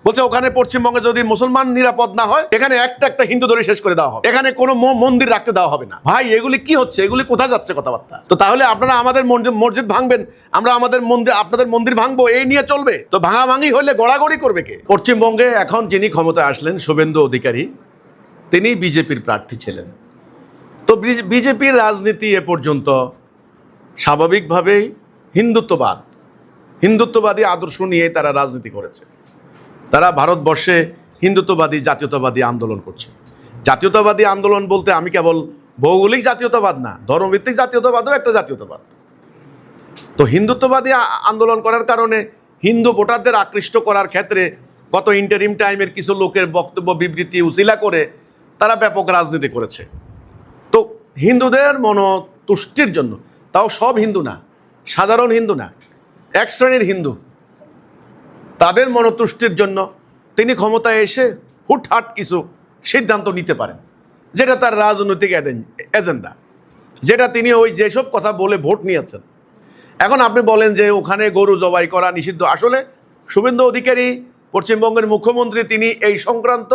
বলছে ওখানে পশ্চিমবঙ্গে যদি মুসলমান নিরাপদ না হয় এখানে একটা একটা হিন্দু ধরে শেষ করে দেওয়া হবে, এখানে কোনো মন্দির রাখতে দেওয়া হবে না। ভাই এগুলি কি হচ্ছে? এগুলি কোথায় যাচ্ছে কথাবার্তা? তো তাহলে আপনারা আমাদের মসজিদ ভাঙবেন, আমরা আমাদের মন্দির আপনাদের মন্দির ভাঙবো, এই নিয়ে চলবে? তো ভাঙাভাঙি হলে গড়াগড়ি করবে কে? পশ্চিমবঙ্গে এখন যিনি ক্ষমতায় আসলেন শুভেন্দু অধিকারী, তিনি বিজেপির প্রার্থী ছিলেন। তো বিজেপির রাজনীতি এ পর্যন্ত স্বাভাবিকভাবেই হিন্দুত্ববাদী আদর্শ নিয়ে তারা রাজনীতি করেছে। তারা ভারতবর্ষে হিন্দুত্ববাদী জাতীয়তাবাদী আন্দোলন করছে। জাতীয়তাবাদী আন্দোলন বলতে আমি কেবল ভৌগোলিক জাতীয়তাবাদ না, ধর্মভিত্তিক জাতীয়তাবাদও একটা জাতীয়তাবাদ। তো হিন্দুত্ববাদী আন্দোলন করার কারণে হিন্দু ভোটারদের আকৃষ্ট করার ক্ষেত্রে গত ইন্টারিম টাইমের কিছু লোকের বক্তব্য বিবৃতি উছিলা করে তারা ব্যাপক রাজনীতি করেছে। তো হিন্দুদের মনতুষ্টির জন্য, তাও সব হিন্দু না, সাধারণ হিন্দু না, এক শ্রেণীর হিন্দু, তাদের মনতুষ্টির জন্য তিনি ক্ষমতায় এসে হুটহাট কিছু সিদ্ধান্ত নিতে পারেন, যেটা তার রাজনৈতিক এজেন্ডা, যেটা তিনি ওই যেসব কথা বলে ভোট নিয়েছেন। এখন আপনি বলেন যে ওখানে গরু জবাই করা নিষিদ্ধ। আসলে শুভেন্দু অধিকারী পশ্চিমবঙ্গের মুখ্যমন্ত্রী, তিনি এই সংক্রান্ত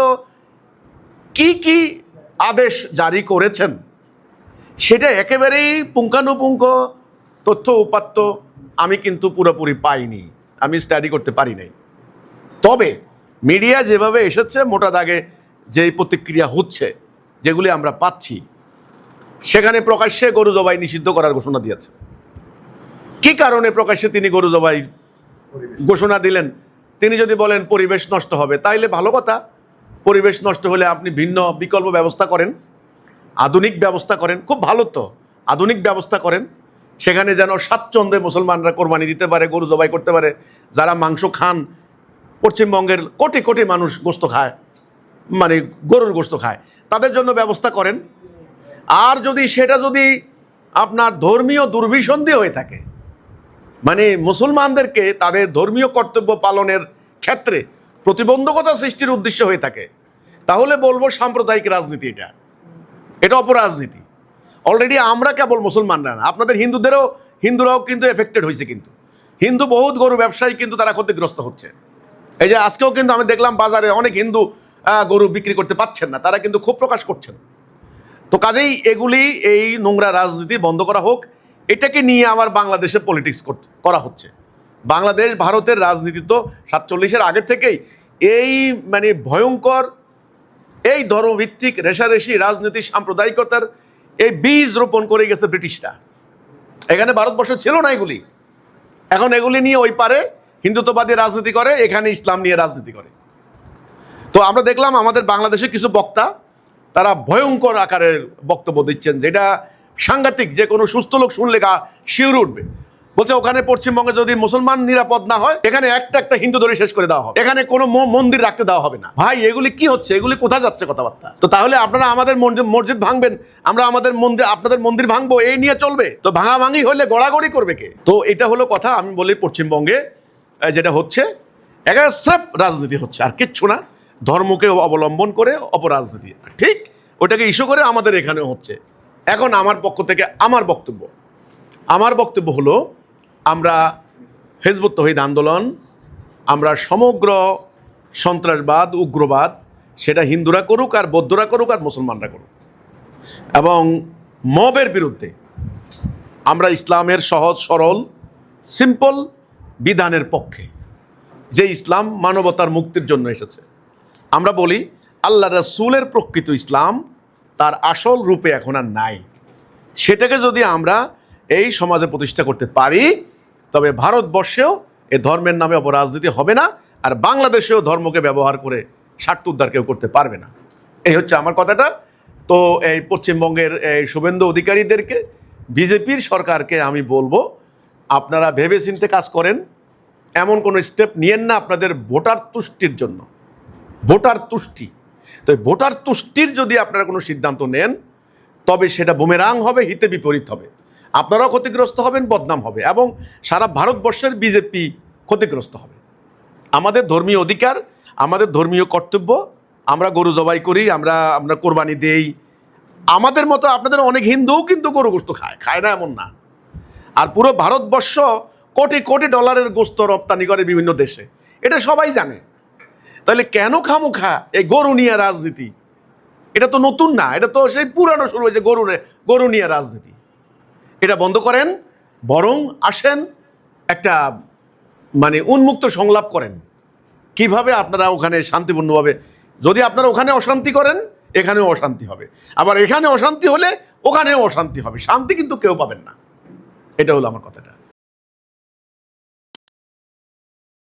কি আদেশ জারি করেছেন সেটা একেবারেই পুঙ্খানুপুঙ্খ তথ্য উপাত্ত আমি কিন্তু পুরোপুরি পাইনি, আমি স্টাডি করতে পারি নাই। তবে মিডিয়া যেভাবে এসেছে, মোটা দাগে যেই প্রতিক্রিয়া হচ্ছে, যেগুলি আমরা পাচ্ছি, সেখানে প্রকাশ্যে গরু জবাই নিষিদ্ধ করার ঘোষণা দিয়েছে। কি কারণে প্রকাশ্যে তিনি গরু জবাই ঘোষণা দিলেন? তিনি যদি বলেন পরিবেশ নষ্ট হবে, তাইলে ভালো কথা। পরিবেশ নষ্ট হলে আপনি ভিন্ন বিকল্প ব্যবস্থা করেন, আধুনিক ব্যবস্থা করেন, খুব ভালো। তো আধুনিক ব্যবস্থা করেন, সেখানে যেন স্বাচ্ছন্দ্যে মুসলমানরা কোরবানি দিতে পারে, গরু জবাই করতে পারে। যারা মাংস খান, পশ্চিমবঙ্গের কোটি কোটি মানুষ গোস্ত খায়, মানে গরুর গোস্ত খায়, তাদের জন্য ব্যবস্থা করেন। আর সেটা যদি আপনার ধর্মীয় দুর্বিসন্ধি হয়ে থাকে, মানে মুসলমানদেরকে তাদের ধর্মীয় কর্তব্য পালনের ক্ষেত্রে প্রতিবন্ধকতা সৃষ্টির উদ্দেশ্য হয়ে থাকে, তাহলে বলবো সাম্প্রদায়িক রাজনীতি, এটা অপরাজনীতি। অলরেডি আমরা কেবল মুসলমানরা না, আপনাদের হিন্দুরাও কিন্তু এফেক্টেড হয়েছে। কিন্তু হিন্দু বহুত গরু ব্যবসায়ী কিন্তু তারা ক্ষতিগ্রস্ত হচ্ছে। এই যে আজকেও কিন্তু আমি দেখলাম বাজারে অনেক হিন্দু গরু বিক্রি করতে পারছেন না, তারা কিন্তু ক্ষোভ প্রকাশ করছেন। তো কাজেই এই নোংরা রাজনীতি বন্ধ করা হোক। এটাকে নিয়ে আবার বাংলাদেশে পলিটিক্স করা হচ্ছে। বাংলাদেশ ভারতের রাজনীতি তো 47-এর আগে থেকেই এই মানে ভয়ঙ্কর এই ধর্মভিত্তিক রেশারেশি রাজনীতি, সাম্প্রদায়িকতার এই বীজ রোপণ করে গেছে ব্রিটিশরা। এখানে ভারতবর্ষে ছিল না এগুলি। এখন এগুলি নিয়ে ওই পারে হিন্দুত্ববাদী রাজনীতি করে, এখানে ইসলাম নিয়ে রাজনীতি করে। তো আমরা দেখলাম আমাদের বাংলাদেশে কিছু বক্তা, তারা ভয়ঙ্কর আকারের বক্তব্য দিচ্ছেন, যেটা সাংঘাতিক, যে কোনো সুস্থ লোক শুনলে গা শিউরে উঠবে। বলছে ওখানে পশ্চিমবঙ্গে যদি মুসলমান নিরাপদ না হয় এখানে একটা একটা হিন্দু ধরে শেষ করে দেওয়া হবে, এখানে কোনো মন্দির রাখতে দেওয়া হবে না। ভাই এগুলি কি হচ্ছে? এগুলি কোথায় যাচ্ছে কথাবার্তা? তো তাহলে আপনারা আমাদের মসজিদ ভাঙবেন, আমরা আপনাদের মন্দির ভাঙবো, এই নিয়ে চলবে? তো ভাঙাভাঙি হলে গড়াগড়ি করবে কে? তো এটা হলো কথা। আমি বলি পশ্চিমবঙ্গে যেটা হচ্ছে একেবারে স্রেফ রাজনীতি হচ্ছে, আর কিচ্ছু না। ধর্মকে অবলম্বন করে অপরাজনীতি, ঠিক ওটাকে ইস্যু করে আমাদের এখানেও হচ্ছে। এখন আমার পক্ষ থেকে আমার বক্তব্য হলো, আমরা হিজবুত তৌহিদ আন্দোলন, আমরা সমগ্র সন্ত্রাসবাদ, উগ্রবাদ, সেটা হিন্দুরা করুক আর বৌদ্ধরা করুক আর মুসলমানরা করুক, এবং মবের বিরুদ্ধে আমরা ইসলামের সহজ সরল সিম্পল বিধানের পক্ষে, যে ইসলাম মানবতার মুক্তির জন্য এসেছে। আমরা বলি আল্লাহ রাসূলের প্রকৃত ইসলাম তার আসল রূপে এখন আর নাই। সেটাকে যদি আমরা এই সমাজে প্রতিষ্ঠা করতে পারি, তবে ভারতবর্ষেও এ ধর্মের নামে অপরাজনীতি হবে না, আর বাংলাদেশেও ধর্মকে ব্যবহার করে স্বার্থ উদ্ধার কেউ করতে পারবে না। এই হচ্ছে আমার কথাটা। তো এই পশ্চিমবঙ্গের এই শুভেন্দু অধিকারীদেরকে, বিজেপির সরকারকে আমি বলবো, আপনারা ভেবেচিন্তে কাজ করেন, এমন কোনো স্টেপ নিয়েন না আপনাদের ভোটার তুষ্টির জন্য। ভোটার তুষ্টি, তো ভোটার তুষ্টির যদি আপনারা কোনো সিদ্ধান্ত নেন, তবে সেটা বুমেরাং হবে, হিতে বিপরীত হবে। আপনারাও ক্ষতিগ্রস্ত হবেন, বদনাম হবে, এবং সারা ভারতবর্ষের বিজেপি ক্ষতিগ্রস্ত হবে। আমাদের ধর্মীয় অধিকার, আমাদের ধর্মীয় কর্তব্য, আমরা গরু জবাই করি, আমরা কোরবানি দেই। আমাদের মতো আপনাদের অনেক হিন্দুও কিন্তু গরু গোস্ত খায় না এমন না। আর পুরো ভারতবর্ষ কোটি কোটি ডলারের গোস্ত রপ্তানি করে বিভিন্ন দেশে, এটা সবাই জানে। তাহলে কেন খামোখা এই গরু নিয়ে রাজনীতি? এটা তো নতুন না, এটা তো সেই পুরানো শুরু হয়েছে, গরু নিয়ে রাজনীতি। এটা বন্ধ করেন, বরং আসেন একটা মানে উন্মুক্ত সংলাপ করেন কিভাবে আপনারা ওখানে শান্তিপূর্ণভাবে, যদি আপনারা ওখানে অশান্তি করেন এখানেও অশান্তি হবে, আবার এখানে অশান্তি হলে ওখানেও অশান্তি হবে, শান্তি কিন্তু কেউ পাবেন না। এটা হলো আমার কথাটা।